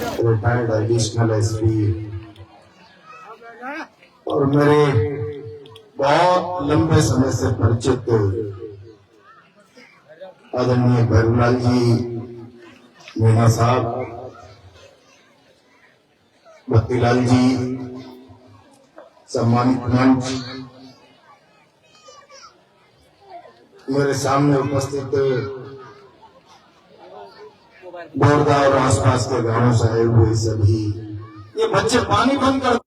Retired additional SP और मेरे बहुत लंबे समय से परिचित आदरणीय भैरूलाल जी मीणा साहब, भक्तिलाल जी, सम्मानित मंच, मेरे सामने उपस्थित बोरदा और आसपास के गांवों से आए हुए सभी, ये बच्चे पानी बंद कर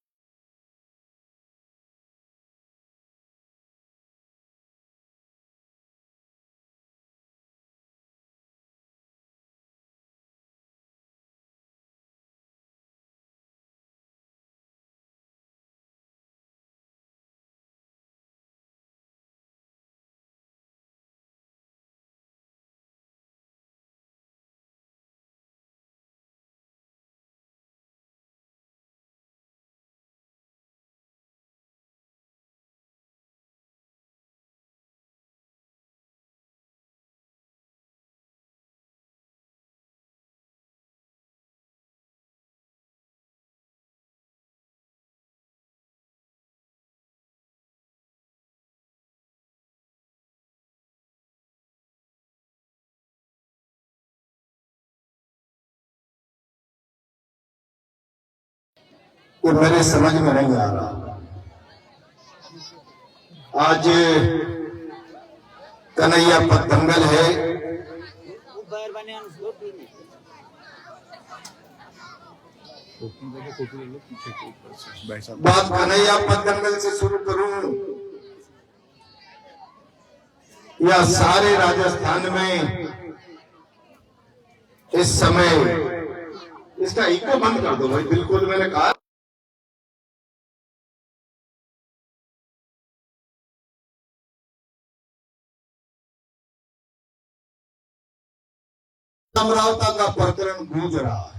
ये मेरे समझ में नहीं आ रहा। आज कन्हैया दंगल है, बात कन्हैया दंगल से शुरू करूं या सारे राजस्थान में इस समय इसका इको बंद कर दो भाई, बिल्कुल मैंने कहा। समरावता का प्रकरण गूंज रहा है।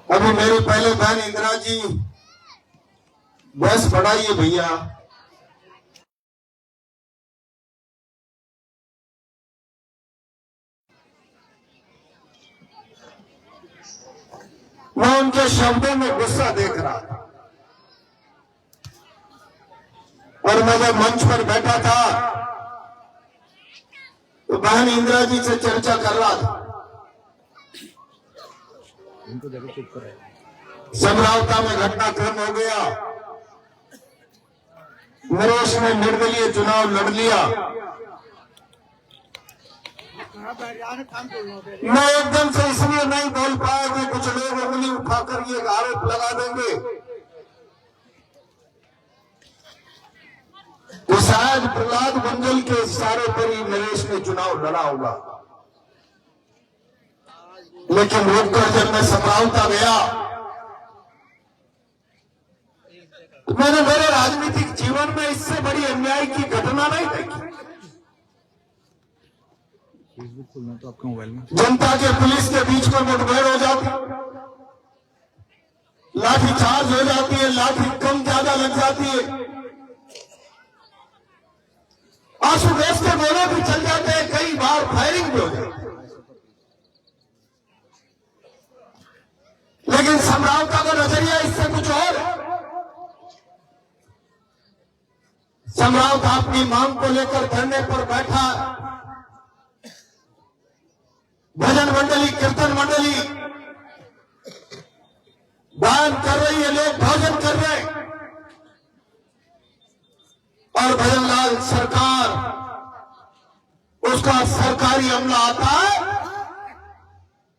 अभी मेरी पहले बहन इंदिरा जी बस बढ़ाइए भैया, मैं उनके शब्दों में गुस्सा देख रहा था और मैं जब मंच पर बैठा था तो बहन इंदिरा जी से चर्चा कर रहा था। समरावता में घटनाक्रम हो गया, नरेश ने निर्दलीय चुनाव लड़ लिया। मैं एकदम से इसलिए नहीं बोल पाया कि कुछ लोग उंगली उठाकर ये आरोप लगा देंगे तो शायद प्रहलाद मंडल के इशारे पर ही नरेश ने चुनाव लड़ा होगा। लेकिन रुककर जब मैं समरावता गया तो मैंने मेरे राजनीतिक जीवन में इससे बड़ी अन्याय की घटना नहीं देखी। तो आपके मोबाइल में जनता के पुलिस के बीच में मुठभेड़ हो जाती, लाठी चार्ज हो जाती है, लाठी कम ज्यादा लग जाती है, आंसू गैस के गोले भी चल जाते हैं, कई बार फायरिंग भी हो जाती है। लेकिन समरावता का नजरिया इससे कुछ और है। समरावता अपनी मांग को लेकर धरने पर बैठा, भजन मंडली, कीर्तन मंडली गायन कर रही है, लोग भोजन कर रहे हैं और भजनलाल सरकार, उसका सरकारी अमला आता है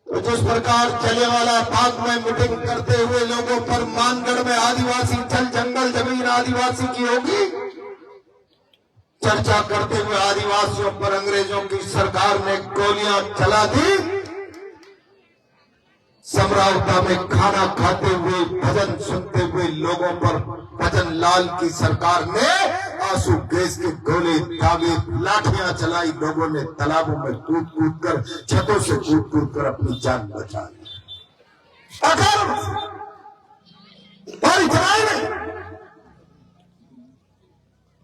तो जिस प्रकार जलियांवाला बाग में मीटिंग करते हुए लोगों पर मानगढ़ में आदिवासी जल जंगल जमीन आदिवासी की होगी, चर्चा करते हुए आदिवासियों पर अंग्रेजों की सरकार ने गोलियां चला दी। समरावता में खाना खाते हुए, भजन सुनते हुए लोगों पर भजन लाल की सरकार ने आंसू गैस के गोले दागे, लाठियां चलाई, लोगों ने तालाबों में कूद कूद कर, छतों से कूद कूद कर अपनी जान बचा ली। और इतना ही नहीं,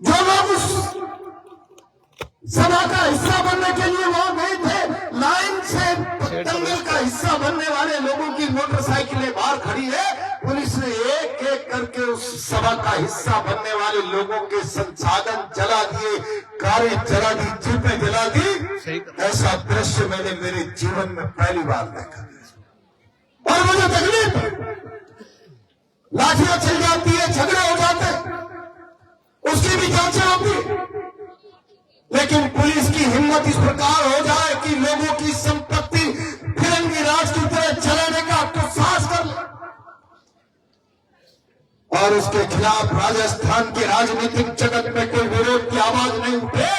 जो लोग उस सभा का हिस्सा बनने के लिए वहां गए थे के लिए बाहर खड़ी है। पुलिस ने एक एक करके उस सभा का हिस्सा बनने वाले लोगों के संसाधन जला दिए, कारें जला दी, जीपें जला दी। ऐसा दृश्य मैंने मेरे जीवन में पहली बार देखा और मुझे तकलीफ है। लाठियां चल जाती है, झगड़े हो जाते, उसकी भी जांचें होती, लेकिन पुलिस की हिम्मत इस प्रकार हो जाए कि लोगों की संपत्ति फिरंगी राज की तरह चलाने का तो साहस कर ले और उसके खिलाफ राजस्थान के राजनीतिक जगत में कोई विरोध की आवाज नहीं उठे।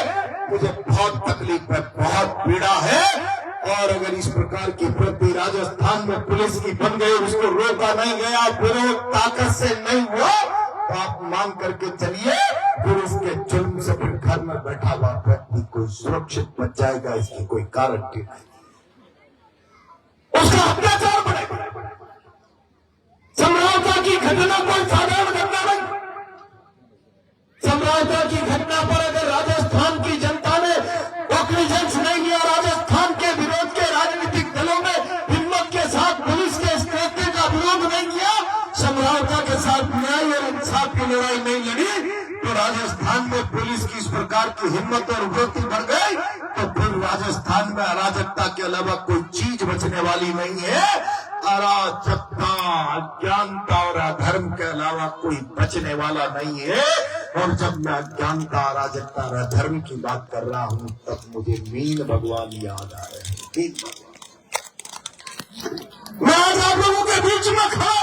मुझे बहुत तकलीफ है, बहुत पीड़ा है। और अगर इस प्रकार की वृत्ति राजस्थान में पुलिस की बन गई, उसको रोका नहीं गया, विरोध ताकत से नहीं हुआ, तो आप मांग करके चलिए पुलिस के जुल्म से फिर घर में बैठा हुआ व्यक्ति कोई सुरक्षित बच जाएगा, इसकी कोई गारंटी नहीं। उसका अत्याचार बढ़ेगा। समझौता की घटना कोई साधारण घटना नहीं। समझौता की घटना पर अगर राजस्थान की जनता ने कॉग्निजेंस नहीं लिया, राजस्थान के विरोध के राजनीतिक दलों ने हिम्मत के साथ पुलिस के इस कृत्य का विरोध नहीं किया, समझौता के साथ न्याय और इंसाफ की लड़ाई नहीं लड़ी, तो राजस्थान में पुलिस की इस प्रकार की हिम्मत और वृत्ति बढ़ गई, तो फिर राजस्थान में अराजकता के अलावा कोई चीज बचने वाली नहीं है। अराजकता, अज्ञानता और अधर्म के अलावा कोई बचने वाला नहीं है। और जब मैं अज्ञानता, अराजकता और अधर्म की बात कर रहा हूं, तब मुझे मीन भगवान याद आ रहे हैं। मैं आज आप लोगों के बीच में खड़ा।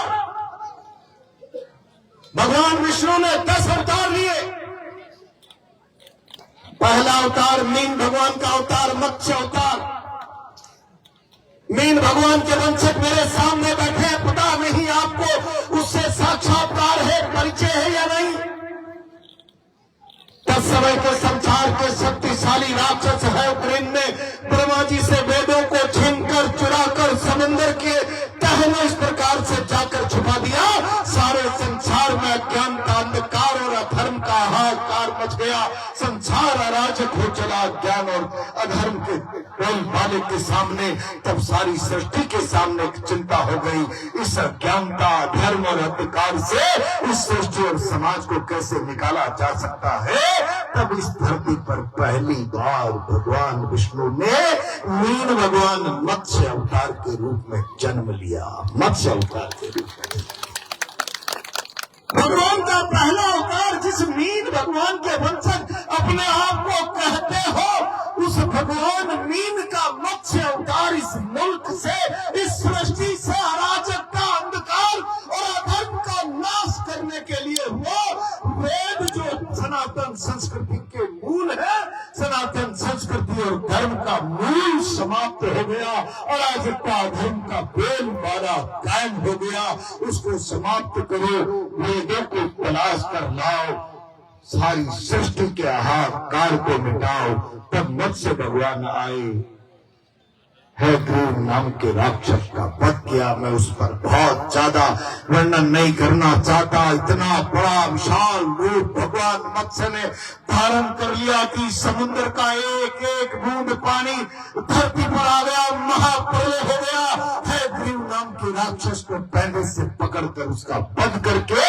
भगवान विष्णु ने 10 अवतार लिए। पहला अवतार मीन भगवान का अवतार, मत्स्य अवतार। मीन भगवान के वंशज मेरे सामने बैठे हैं, पता नहीं आपको उससे साक्षात्कार है, परिचय है या नहीं। 10 समय के संसार के शक्तिशाली राक्षस है उक्रेन ने ब्रह्मा जी से वेदों को छीनकर, चुराकर समुद्र के तह में इस प्रकार से जाकर छुपा दिया। सारे संसार में अज्ञानता, अंधकार और अधर्म का हाहाकार मच गया। संसार अराजक हो चला ज्ञान और अधर्म के बोल वाले के सामने। तब सारी सृष्टि के सामने एक चिंता हो गई, इस अज्ञानता, अधर्म और अंधकार से इस सृष्टि और समाज को कैसे निकाला जा सकता है। तब इस धरती पर पहली बार भगवान विष्णु ने मीन भगवान मत्स्य अवतार के रूप में जन्म लिया। मत्स्य अवतार के रूप में भगवान का पहला अवतार, जिस मीन भगवान के वंशज अपने आप को कहते हो, उस भगवान मीन का मत्स्य अवतार इस मुल्क से, इस सृष्टि से अराजकता, अंधकार और अधर्म का नाश करने के लिए हुआ। वेद जो सनातन संस्कृति के मूल है, सनातन संस्कृति और धर्म का मूल समाप्त हो गया, अराजकता, धर्म का बेल बारा कायम हो गया। उसको समाप्त करो, वेदों को तलाश कर लाओ, सारी सृष्टि के हाहाकार को मिटाओ। तब मत्स्य भगवान आए, है ग्रीव नाम के राक्षस का वध किया। मैं उस पर बहुत ज्यादा वर्णन नहीं करना चाहता। इतना बड़ा विशाल रूप भगवान मत्स्य ने धारण कर लिया कि समुद्र का एक एक बूंद पानी धरती पर आ गया, महाप्रलय हो गया। है ग्रीव नाम के राक्षस को पैंडे से पकड़कर उसका वध करके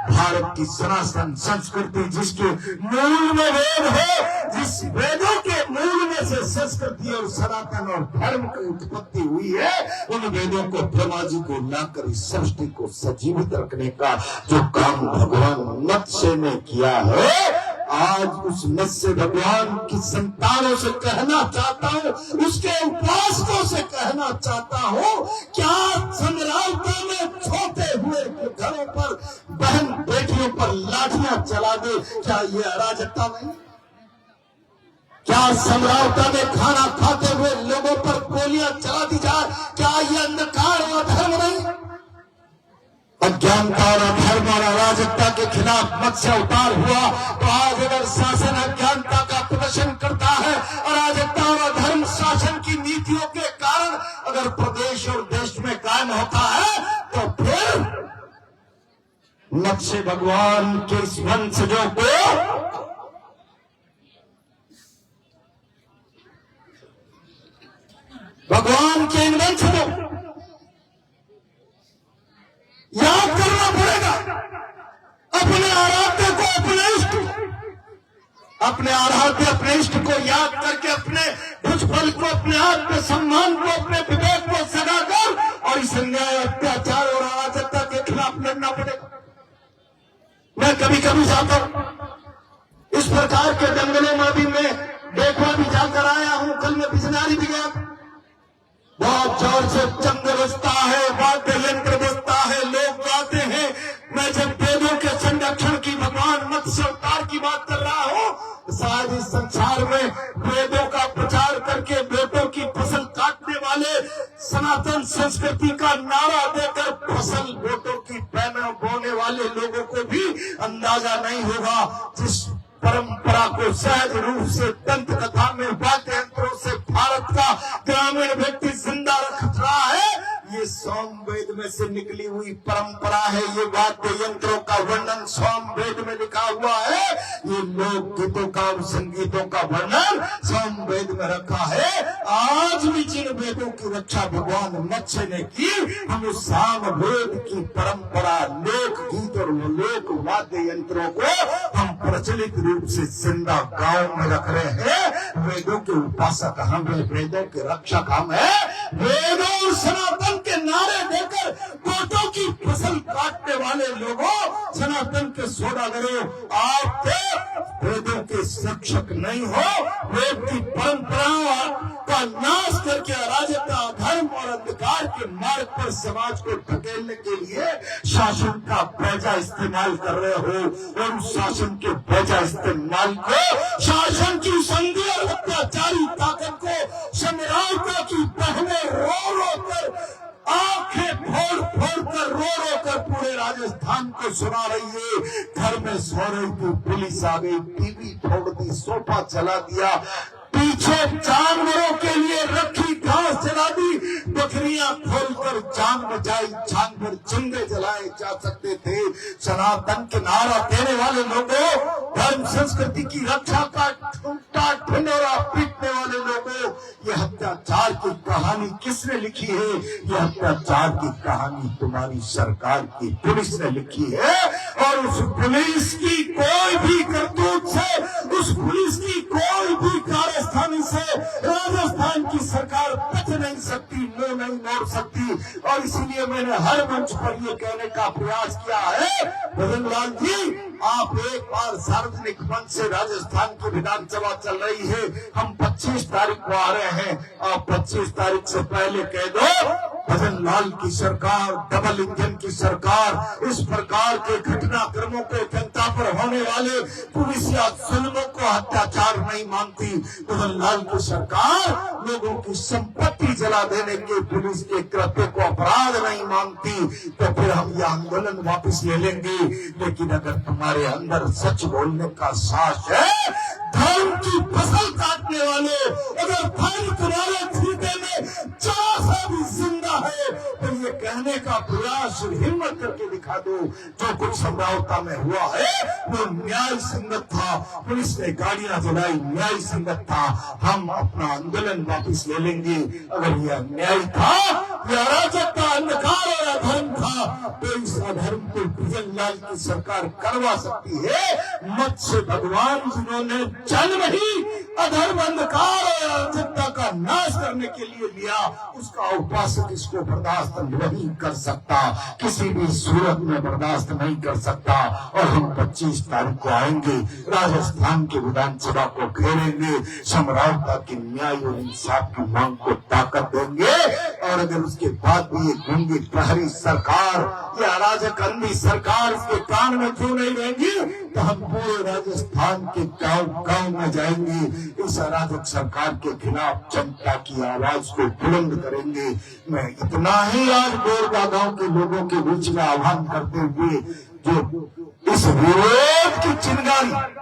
भारत की सनातन संस्कृति, जिसके मूल में वेद है, जिस वेदों के मूल में से संस्कृति और सनातन और धर्म की उत्पत्ति हुई है, उन वेदों को ब्रह्मा जी को लाकर इस सृष्टि को सजीवित रखने का जो काम भगवान मत्स्य ने किया है, आज उस मत्स्य भगवान की संतानों से कहना चाहता हूँ, उसके उपासकों से कहना चाहता हूँ, क्या समरावता में छोटे हुए घरों पर बहन बेटियों पर लाठियां चला दे, क्या ये अराजकता नहीं? क्या समरावता में खाना खाते हुए लोगों पर गोलियां चला दी जाए, क्या ये अंधकार और अधर्म नहीं? अज्ञानता और अधर्म और अराजकता के खिलाफ मत्स्य अवतार हुआ। तो आज अगर शासन अज्ञानता का प्रदर्शन करता है, अराजकता और अधर्म शासन की नीतियों के कारण अगर प्रदेश और देश में कायम होता है, तो फिर मत्स्य भगवान के इस वंशजों को भगवान के इन वंशजों अपने आराध्य अपने इष्ट को याद करके अपने भुजबल को, अपने आत्म सम्मान को, अपने विवेक को सगाकर और इस अन्याय, अत्याचार और अराजकता के खिलाफ लड़ना पड़ेगा। मैं कभी कभी जाता हूं इस प्रकार के जंगलों में भी, मैं देखवा भी जाकर आया हूं। कल मैं बिजनारी भी गया, बहुत जोर से चंग बजता है, वाद्य यंत्र बजता है, लोग गाते हैं। मैं जब वेदों के संरक्षण की, भगवान मत्स्य अवतार की बात कर रहा हूं, शायद इस संसार में वेदों का प्रचार करके बेटों की फसल काटने वाले, सनातन संस्कृति का नारा देकर फसल वोटों की पैना बोने वाले लोगों को भी अंदाजा नहीं होगा जिस परंपरा को सहज रूप से दंत कथा में वाद्य यंत्रों से भारत का ग्रामीण व्यक्ति जिंदा रख रहा है। ये सामवेद में से निकली हुई परंपरा है। ये वाद्य यंत्रों का वर्णन सामवेद में लिखा हुआ है। ये लोक गीतों का और संगीतों का वर्णन सामवेद में रखा है। आज भी जिन वेदों की रक्षा भगवान मत्स्य ने की, हम उस सामवेद की परंपरा, लोक गीत और लोक वाद्य यंत्रों को हम प्रचलित रूप से जिंदा गांव में रख रहे हैं। वेदों के उपासक हम हैं, वेदों के रक्षक हम हैं। वेदों सनातन के नारे देकर गोटों की फसल काटने वाले लोगों, सनातन के सौदागरों, आप तो वेदों के रक्षक नहीं हो। वेद की परंपराओं का नाश करके अराजकता, धर्म और अंधकार के मार्ग पर समाज को धकेलने के लिए शासन का बेजा इस्तेमाल कर रहे हो। और उस शासन के बेजा इस्तेमाल को, शासन की संधि और अत्याचारी ताकत को साम्राज्यता की बहनें रो रो कर, आंखें फोड़ फोड़ कर, रो रो कर पूरे राजस्थान को सुना रही है। घर में सो रही थी, पुलिस आ गई, टीवी फोड़ दी, सोफा जला दिया, पीछे जानवरों के लिए रखी घास जला दी, बकरियां खोलकर जान बचाई, जानवर जिंदे जलाए जा सकते थे। सनातन के नारा देने वाले लोगों, धर्म संस्कृति की रक्षा का ठुमका ढिंढोरा पीटने वाले लोगों, यह अत्याचार की कहानी किसने लिखी है? यह अत्याचार की कहानी तुम्हारी सरकार की पुलिस ने लिखी है। और उस पुलिस की कोई भी करतूत से, उस पुलिस की कोई भी कार्यस्थानी से राजस्थान की सरकार बच नहीं सकती, मुंह नहीं मोड़ सकती। और इसीलिए मैंने हर मंच पर यह कहने का प्रयास किया है, भजन लाल जी, आप एक बार सार्वजनिक मंच से, राजस्थान की विधानसभा चल रही है, हम 25 तारीख को आ रहे हैं, आप 25 तारीख से पहले कह दो, भजन लाल की सरकार, डबल इंजन की सरकार, इस प्रकार के घटनाक्रमों को, जनता पर होने वाले पुलिस या जुल्मों को अत्याचार नहीं मानती। भजन लाल की सरकार लोगों की संपत्ति जला देने के पुलिस के कृत्य को अपराध नहीं मानती, तो फिर हम यह आंदोलन वापस ले लेंगे। लेकिन अगर तुम्हारे अंदर सच बोलने का साहस है, धर्म की फसल काटने वाले, अगर धर्म तुम्हारे हृदय में जरा सा भी जिंदा है, तो ये कहने का प्रयास हिम्मत करके दिखा दो, जो कुछ समझौता में हुआ है वो न्याय संगत था। पुलिस ने गाड़ियां जलाई, न्याय संगत था। हम अपना आंदोलन वापस ले लेंगे। अगर यह न्याय था, यह अराजकता, अंधकार और अधर्म था, तो इस अधर्म को भजन लाल की सरकार करवा सकती है। मत्स्य भगवान जिन्होंने जन्म ही अधर्म, अंधकार और अराजकता का नाश करने के लिए लिया, उसका उपासक इसको बर्दाश्त नहीं कर सकता, किसी भी सूरत में बर्दाश्त नहीं कर सकता। और हम 25 तारीख को आएंगे, राजस्थान की विधानसभा को घेरेंगे, समरसता की न्याय और इंसाफ की मांग को ताकत देंगे। और अगर उसके बाद भी ये गूंगी प्रहरी सरकार, ये अराजक अंधी सरकार इसके कान में क्यों नहीं रहेंगी, तो हम पूरे राजस्थान के गांव-गांव में जाएंगे, इस अराजक सरकार के खिलाफ जनता की आवाज को बुलंद करेंगे। मैं इतना ही आज बोरगा गांव के लोगों के बीच में आह्वान करते हुए, जो इस विरोध की चिंगारी,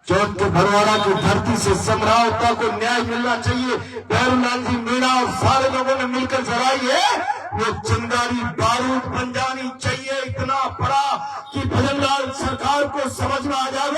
चौथ के भरवाड़ा की धरती से समरावता को न्याय मिलना चाहिए, भैरवलाल जी मीणा और सारे लोगों ने मिलकर जलाई है, वो चिंगारी बारूद बन जानी चाहिए, इतना बड़ा कि भजन लाल सरकार को समझ में आ जाए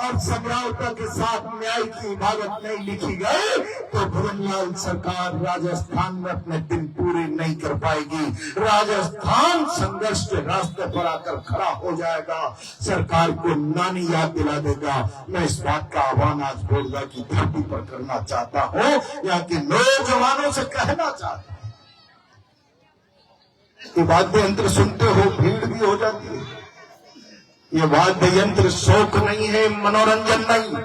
और समझौता के साथ न्याय की इबारत नहीं लिखी गई तो भजनलाल सरकार राजस्थान में अपने दिन पूरे नहीं कर पाएगी। राजस्थान संघर्ष के रास्ते पर आकर खड़ा हो जाएगा, सरकार को नानी याद दिला देगा। मैं इस बात का आह्वान आज बोरदा की धरती पर करना चाहता हूँ, यहाँ के नौजवानों से कहना चाहता हूँ। ये वाद्य यंत्र सुनते हो भीड़ भी हो जाती है। ये वाद्य यंत्र शौक नहीं है, मनोरंजन नहीं।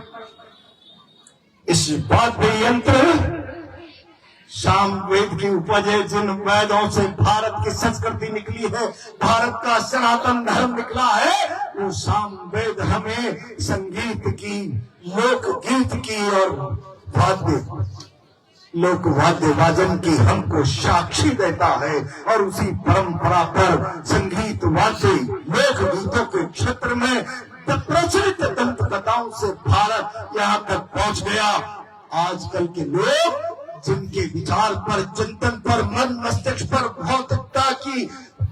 इस वाद्य यंत्र सामवेद की उपज है। जिन वेदों से भारत की संस्कृति निकली है, भारत का सनातन धर्म निकला है, वो सामवेद हमें संगीत की, लोकगीत की और वाद्य लोक वाद्य वादन की हमको साक्षी देता है। और उसी परंपरा पर संगीत वाद्य लोक गीतों के क्षेत्र में प्रचलित दंत कथाओं से भारत यहाँ तक पहुँच गया। आजकल के लोग जिनके विचार पर, चिंतन पर, मन मस्तिष्क पर भौतिकता की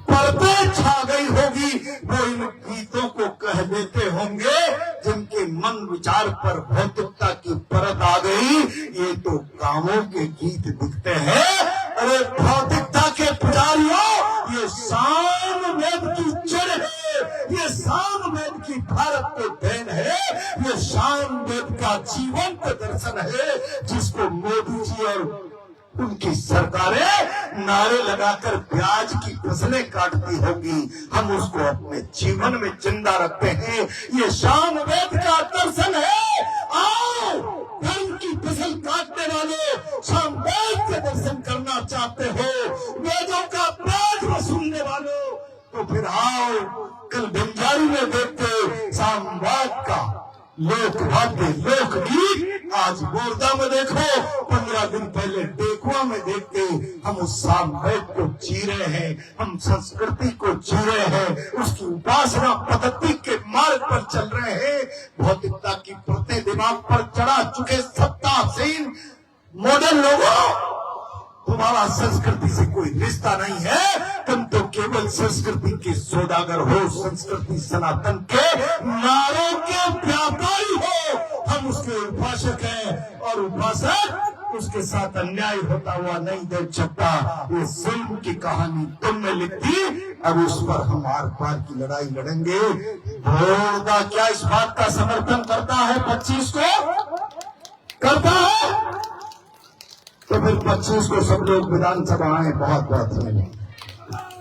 पर्दे छा गई होगी, वो इन गीतों को कह देते होंगे जिनके मन विचार पर भौतिकता की परत आ गई। ये तो कामों के गीत दिखते हैं। अरे भौतिकता के पुजारियों, ये सामवेद की जड़ है, ये सामवेद की भारत को देन है, ये सामवेद का जीवंत दर्शन है, जिसको मोदी जी और उनकी सरकारें नारे लगाकर प्याज की फसलें काटती होगी, हम उसको अपने जीवन में जिंदा रखते हैं। ये सामवेद का दर्शन है। आओ, धर्म की फसल काटने वाले सामवेद के दर्शन करना चाहते हो, वेदों का प्याज वसूलने वालों, तो फिर आओ कल बंजारी में देखते सामवेद का लोक वाद्य लोकगीत। आज बोरदा में देखो, 15 दिन पहले डेकुआ में देखते, हम उस सामवेद को जी रहे हैं, हम संस्कृति को जी रहे हैं, उसकी उपासना पद्धति के मार्ग पर चल रहे हैं। भौतिकता की प्रति दिमाग पर चढ़ा चुके सत्तासीन मॉडर्न लोगों, तुम्हारा संस्कृति से कोई रिश्ता नहीं है। तुम तो केवल संस्कृति के सौदागर हो, संस्कृति सनातन के नारों के व्यापारी हो। हम उसके उपासक हैं और उपासक उसके साथ अन्याय होता हुआ नहीं देख सकता। ये जुल्म की कहानी तुमने लिख दी, अब उस पर हम आर पार की लड़ाई लड़ेंगे। बोरदा क्या इस बात का समर्थन करता है? 25 को करता है, तो फिर 25 को सब लोग विधानसभा आए। बहुत बहुत धन्यवाद।